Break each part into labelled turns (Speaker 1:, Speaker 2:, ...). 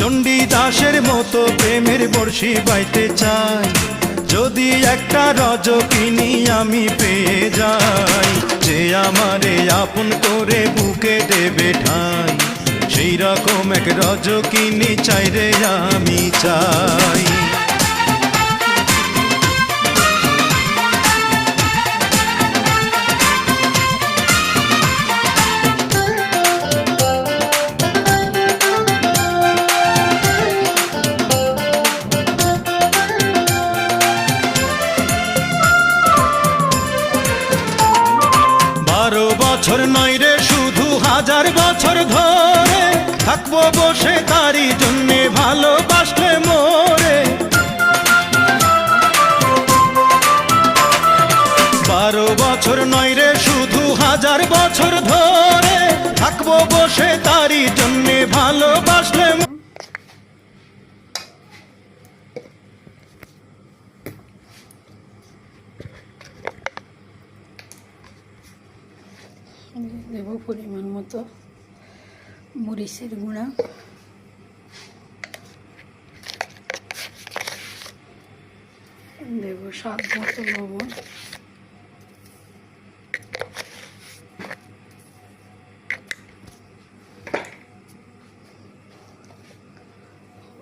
Speaker 1: চণ্ডীদাসের মতো প্রেমের বর্ষি বাইতে চাই, যদি একটা রজকিনী আমি পেয়ে যাই, যে আমারে আপন করে বুকে দেবে ঠাই, সেই রকম এক রজকিনী চাই রে আমি চাই। বছর নয় রে শুধু 1000 বছর ধরে থাকবো বসে তারই জন্যে ভালোবাসলে মোরে। 12 বছর নয় রে শুধু 1000 বছর ধরে থাকবো বসে তারই জন্যে ভালোবাসলে।
Speaker 2: দেব পরিমাণ মতো মরিচের গুঁড়া, দেব স্বাদ মতো লবণ,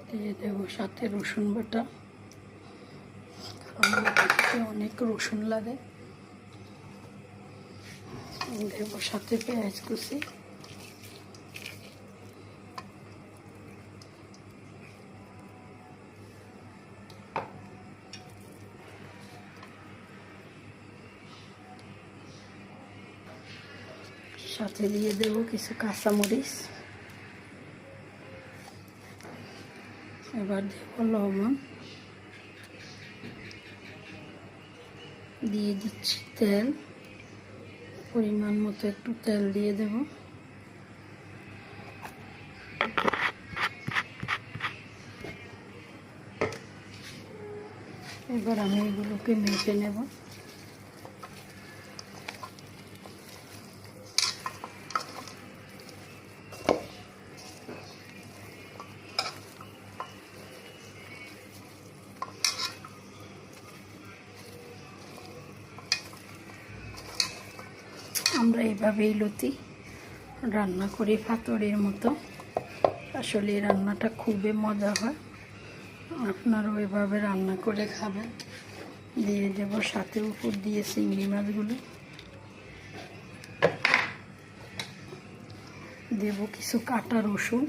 Speaker 2: দিয়ে দেব সাথে রসুন বাটা, অনেক রসুন লাগে। দেব সাথে পেঁয়াজ কুচি, সাথে দিয়ে দেব কিছু কাঁচামরিচ, এবার দেব লবণ, দিয়ে দিচ্ছি তেল, পরিমাণ মতো একটু তেল দিয়ে দেব। এবার আমি এগুলোকে মেখে নেব। আমরা এইভাবেই লতি রান্না করি পাতুরির মতো। আসলে এই রান্নাটা খুবই মজা হয়, আপনারাও এভাবে রান্না করে খাবেন। দিয়ে দেব সাথে উপর দিয়ে চিংড়ি মাছগুলো, দেব কিছু কাটা রসুন,